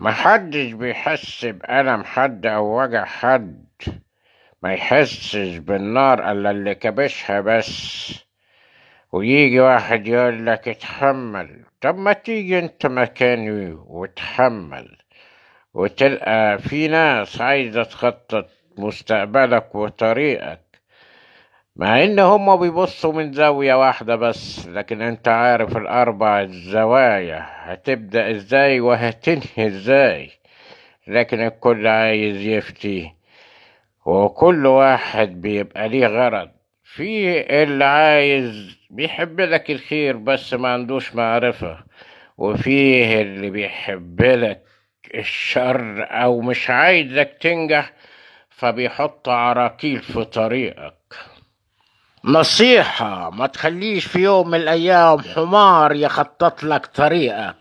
محدش بيحس بألم حد أو وجع حد، ما يحسش بالنار إلا اللي كبشها بس. ويجي واحد يقول لك اتحمل، طب ما تيجي انت مكاني وتحمل، وتلقى في ناس عايزة تخطط مستقبلك وطريقك، مع ان هما بيبصوا من زاوية واحدة بس، لكن انت عارف الاربع الزوايا هتبدأ ازاي وهتنهي ازاي. لكن الكل عايز يفتي، وكل واحد بيبقى ليه غرض. في اللي عايز بيحب لك الخير بس ما عندوش معرفة، وفيه اللي بيحب لك الشر او مش عايزك تنجح، فبيحط عراقيل في طريقك. نصيحة: ما تخليش في يوم من الأيام حمار يخطط لك طريقك.